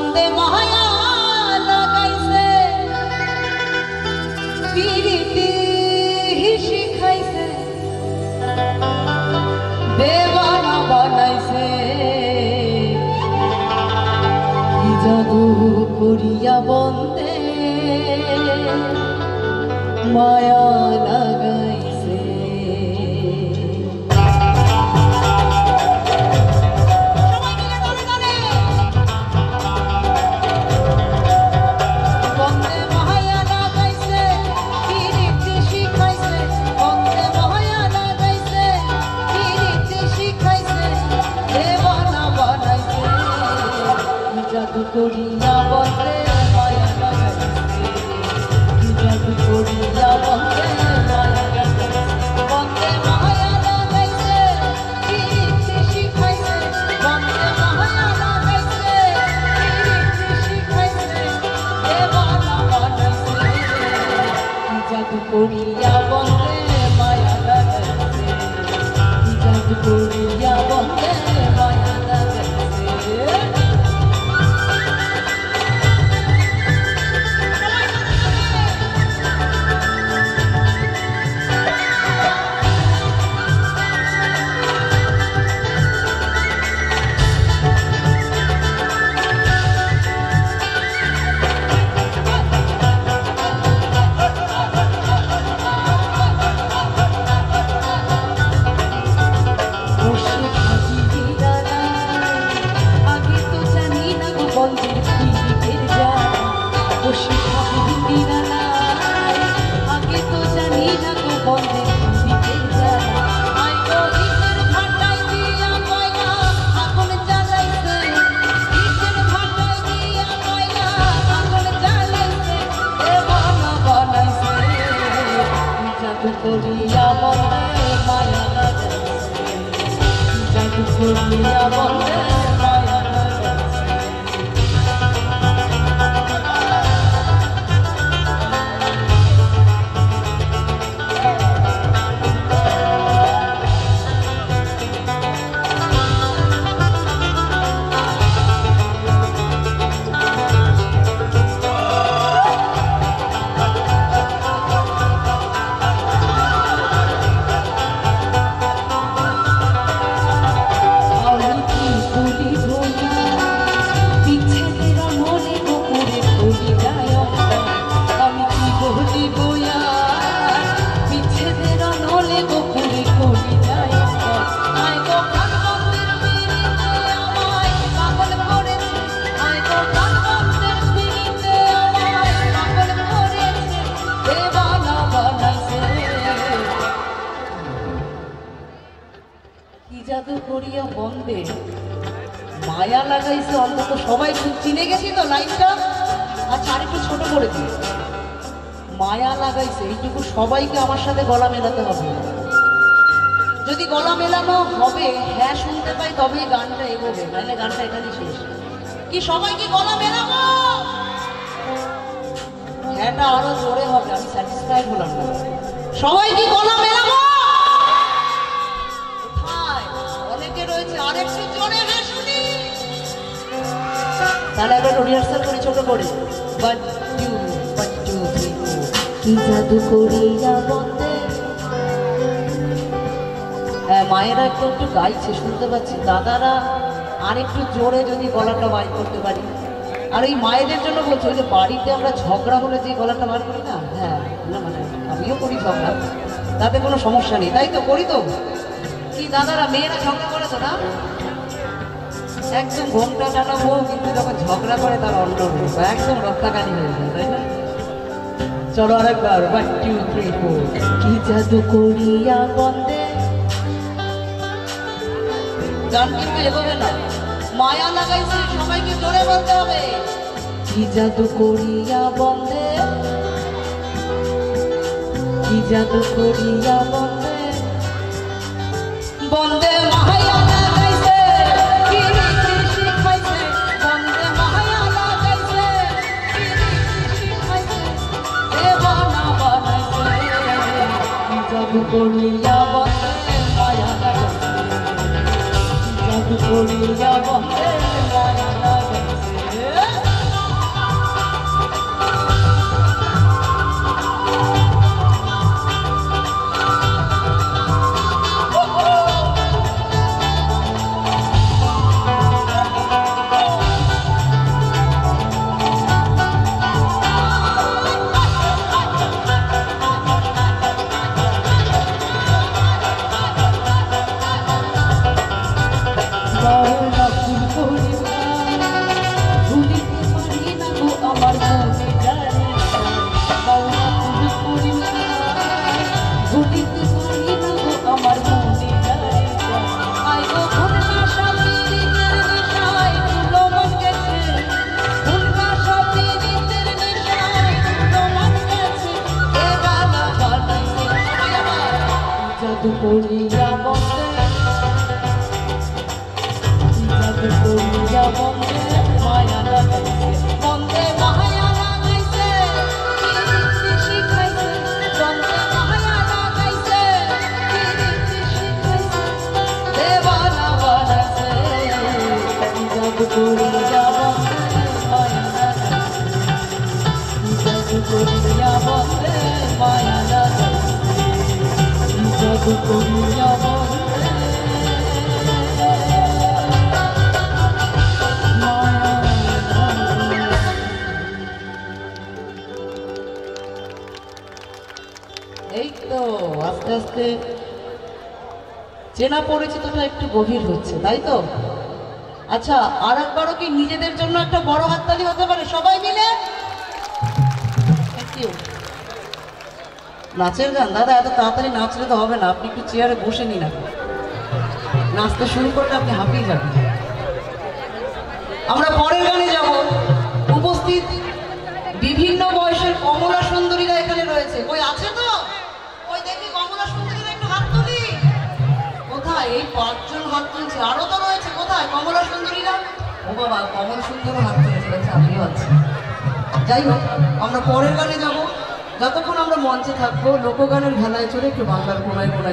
বন্দে মায়া লাগাইছে পিরিতি শিখাইছে দেওয়ানা বানাইছে কি জাদু করিয়া বন্দে মায়া লাগাইছে। জাদু করিয়া বন্দে মায়া লাগাইছে জাদু করিয়া বন্দে মায়া লাগাইছে বন্দে মায়া লাগাইছে পিরিতি শিখাইছে বন্দে মায়া লাগাইছে পিরিতি শিখাইছে দেওয়ানা বানাইছে জাদু করিয়া বন্দে মায়া লাগাইছে জাদু করিয়া বন্দে মায়া লাগাইছে। করিয়া বন্দে মায়া লাগাইছে জাদু করিয়া বন্দে মায়া লাগাইছে। জাদু করিয়া বন্দে মায়া লাগাইছে অন্তত সবাই চিনে গেছি তো লাইনটা। আচ্ছা আরেকটু ছোট করে দিই মায়া লাগাইছে এইটুকু সবাইকে আমার সাথে গলা মেলাতে হবে। যদি গলা মেলানো হবে হ্যাঁ শুনতে পাই তবেই গানটা এগোবে নাহলে গানটা এখানেই শেষ। কি সবাই কি গলা মেলাবো? হ্যাঁটা আরো জোরে হবে আমি স্যাটিসফাইড হলাম না। সবাই কি গলা মেলাবো? আরেকটু জোরে হ্যাঁ শুনি তাহলে এবার রিহার্সাল করি ছোট করে। কি জাদু করিয়া বন্দে হ্যাঁ মায়েরা একটু একটু গাইছে শুনতে পাচ্ছি দাদারা আরেকটু জোরে যদি গলাটা বার করতে পারি। আর এই মায়েদের জন্য বলছি ওই যে বাড়িতে আমরা ঝগড়া হলে যে গলাটা বার করি না হ্যাঁ না মানে আমিও করি ঝগড়া তাতে কোনো সমস্যা নেই তাই তো করি তো কি দাদারা মেয়েরা ঝগড়া করে তো না একদম ঘোমটা টানাবো কিন্তু যখন ঝগড়া করে তার অন্য একদম রক্তাকানি হয়ে যায় তাই না। চলো আরেকবার 1 2 3 4 কি জাদু করিয়া বন্দে গান কিন্তু এগোবে না মায়া লাগাইছে সবাইকে জোরে বলতে হবে কি জাদু করিয়া বন্দে কি জাদু করিয়া বন্দে বন্দে মায়া লাগাইছে পিরিতি শিখাইছে বন্দে মায়া লাগাইছে পিরিতি শিখাইছে দেওয়ানা বানাইছে জাদু করিয়া বন্দে মায়া লাগাইছে জাদু করিয়া বন্দে মায়া লাগাইছে। জাদু করিয়া বন্দে করিয়া বন্দে মায়া লাগাইছে বন্দে মায়া লাগাইছে শিখাইছে বন্দে মায়া লাগাইছে শিখাইছে দেবানা বানাইছে জাদু করিয়া বন্দে মায়া লাগাইছে জাদু করিয়া বন্দে মায়া লাগাইছে জাদু করিয়া বন্দে এই তো আস্তে আস্তে চেনা পরিচিতটা একটু গভীর হচ্ছে, তাই তো? আচ্ছা, আর একবারও কি নিজেদের জন্য একটা বড় হাততালি হতে পারে সবাই মিলে? নাচের গান দাদা, এত তাড়াতাড়ি নাচলে তো হবে না, আপনি একটু চেয়ারে বসে নিন। নাচতে শুরু করলে আপনি হাঁপিয়ে যাবেন। আমরা পরের গানে যাব। উপস্থিত বিভিন্ন বয়সের কমলা সুন্দরীরা এখানে রয়েছে। কই আছে তো? ওই দেখি কমলা সুন্দরীরা একটু হাত তুলি। কোথায়? এই 5 জন হাত তুলছে, আরো তো রয়েছে। কোথায় কমলা সুন্দরীরা? ও বাবা, কমলা সুন্দরও হাত তুলেছে, আমিও আছি। যাই হোক, আমরা পরের গানে যাব। যতক্ষণ আমরা মঞ্চে থাকবো, লোকগানের ভেলায় চড়ে একটু বাংলার কোনায় কোনায়